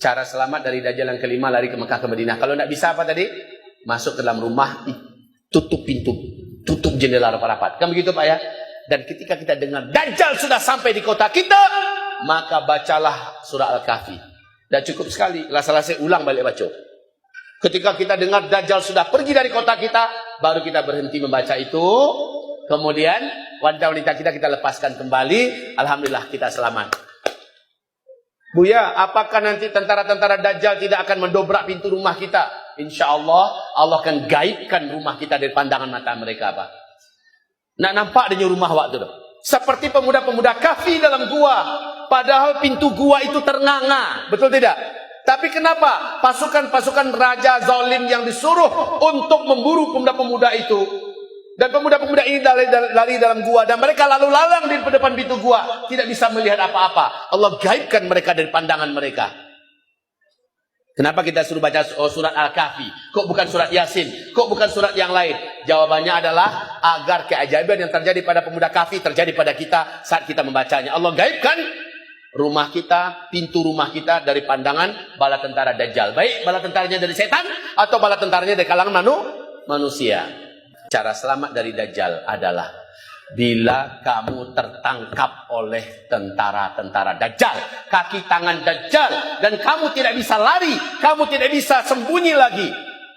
Cara selamat dari Dajjal yang kelima, lari ke Mekah ke Madinah. Kalau tidak bisa apa tadi? Masuk ke dalam rumah, tutup pintu, tutup jendela rapat-rapat. Kan begitu Pak ya? Dan ketika kita dengar Dajjal sudah sampai di kota kita, maka bacalah surah Al-Kahfi. Dan cukup sekali, saya ulang balik baca. Ketika kita dengar Dajjal sudah pergi dari kota kita, baru kita berhenti membaca itu. Kemudian wanita-wanita kita lepaskan kembali. Alhamdulillah kita selamat. Buya, apakah nanti tentara-tentara Dajjal tidak akan mendobrak pintu rumah kita? Insya Allah, Allah akan gaibkan rumah kita dari pandangan mata mereka, Pak. Nak nampak adanya rumah waktu itu. Seperti pemuda-pemuda Kahfi dalam gua. Padahal pintu gua itu ternganga. Betul tidak? Tapi kenapa pasukan-pasukan raja zalim yang disuruh untuk memburu pemuda-pemuda itu, dan pemuda-pemuda ini lari dalam gua, dan mereka lalu lalang di depan pintu gua, tidak bisa melihat apa-apa. Allah gaibkan mereka dari pandangan mereka. Kenapa kita suruh baca surat Al-Kahfi? Kok bukan surat Yasin? Kok bukan surat yang lain? Jawabannya adalah agar keajaiban yang terjadi pada pemuda Kahfi terjadi pada kita saat kita membacanya. Allah gaibkan rumah kita, pintu rumah kita dari pandangan bala tentara Dajjal. Baik bala tentaranya dari setan atau bala tentaranya dari kalangan manusia. Cara selamat dari Dajjal adalah bila kamu tertangkap oleh tentara-tentara Dajjal, kaki tangan Dajjal, dan kamu tidak bisa lari, kamu tidak bisa sembunyi lagi,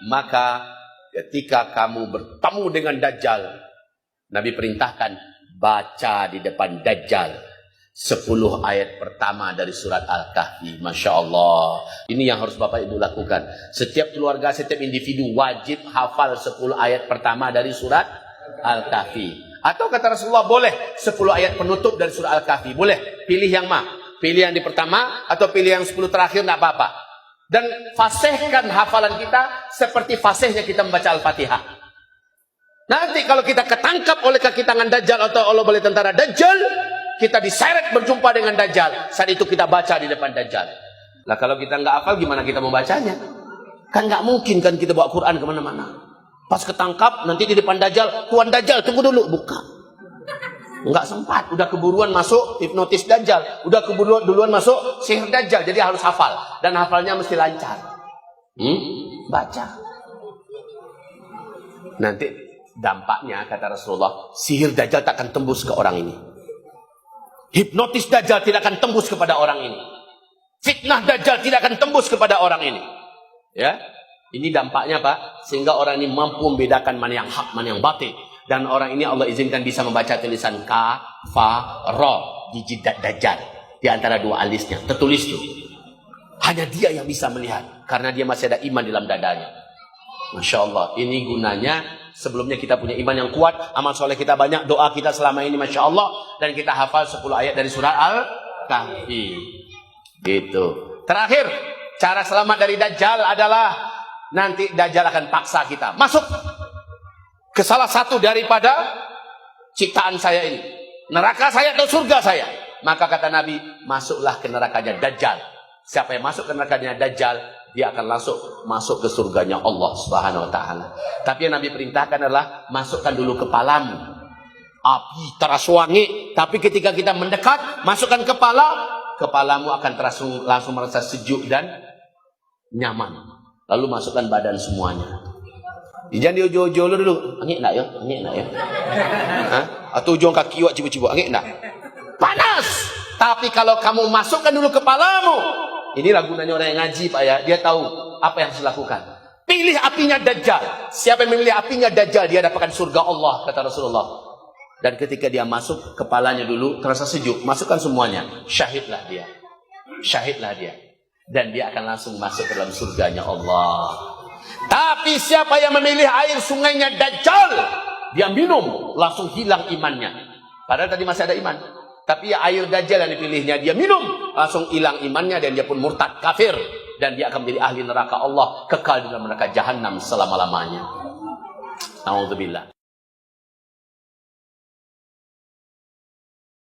maka ketika kamu bertemu dengan Dajjal, Nabi perintahkan baca di depan Dajjal 10 ayat pertama dari surat Al-Kahfi. Masya Allah. Ini yang harus Bapak Ibu lakukan. Setiap keluarga, setiap individu wajib hafal 10 ayat pertama dari surat Al-Kahfi. Atau kata Rasulullah, boleh 10 ayat penutup dari surah Al-Kahfi. Boleh. Pilih yang mana? Pilih yang di pertama atau pilih yang 10 terakhir, tidak apa-apa. Dan fasihkan hafalan kita seperti fasihnya kita membaca Al-Fatihah. Nanti kalau kita ketangkap oleh kaki tangan Dajjal atau oleh tentara Dajjal, kita diseret berjumpa dengan Dajjal. Saat itu kita baca di depan Dajjal. Lah kalau kita nggak hafal, gimana kita membacanya? Kan nggak mungkin kan kita bawa Quran kemana-mana. Pas ketangkap, nanti di depan Dajjal, Tuan Dajjal, tunggu dulu. Bukan. Nggak sempat. Udah keburuan masuk hipnotis Dajjal. Udah keburuan duluan masuk sihir Dajjal. Jadi harus hafal. Dan hafalnya mesti lancar. Baca. Nanti dampaknya, kata Rasulullah, sihir Dajjal tak akan tembus ke orang ini. Hipnotis Dajjal tidak akan tembus kepada orang ini. Fitnah Dajjal tidak akan tembus kepada orang ini. Ya. Ini dampaknya Pak, sehingga orang ini mampu membedakan mana yang hak, mana yang batil. Dan orang ini Allah izinkan bisa membaca tulisan Ka, Fa, Ra di jidat Dajjal. Di antara dua alisnya, tertulis tuh. Hanya dia yang bisa melihat, karena dia masih ada iman dalam dadanya. Masya Allah, ini gunanya sebelumnya kita punya iman yang kuat, amal soleh kita banyak, doa kita selama ini Masya Allah, dan kita hafal 10 ayat dari surah Al-Kahfi. Gitu. Terakhir, cara selamat dari Dajjal adalah nanti Dajjal akan paksa kita masuk ke salah satu daripada ciptaan saya ini, neraka saya atau surga saya. Maka kata Nabi, masuklah ke nerakanya Dajjal. Siapa yang masuk ke nerakanya Dajjal, dia akan langsung masuk ke surganya Allah Subhanahu wa taala. Tapi yang Nabi perintahkan adalah masukkan dulu kepalamu. Api teras wangi, tapi ketika kita mendekat, masukkan kepalamu akan langsung merasa sejuk dan nyaman. Lalu masukkan badan semuanya. Jangan diojo-ojo dulu. Angin enggak ya? Angin enggak ya? Atau ujung kaki wak cibu-cibu. Angin enggak? Panas. Tapi kalau kamu masukkan dulu kepalamu. Inilah gunanya orang yang ngaji Pak ya. Dia tahu apa yang harus dilakukan. Pilih apinya Dajjal. Siapa yang memilih apinya Dajjal, dia dapatkan surga Allah, kata Rasulullah. Dan ketika dia masuk, kepalanya dulu terasa sejuk. Masukkan semuanya. Syahidlah dia. Syahidlah dia. Dan dia akan langsung masuk ke dalam surganya Allah. Tapi siapa yang memilih air sungainya Dajjal, dia minum, langsung hilang imannya. Padahal tadi masih ada iman. Tapi air Dajjal yang dipilihnya, dia minum, langsung hilang imannya, dan dia pun murtad, kafir. Dan dia akan menjadi ahli neraka Allah, kekal di dalam neraka Jahannam selama-lamanya. A'udzubillah.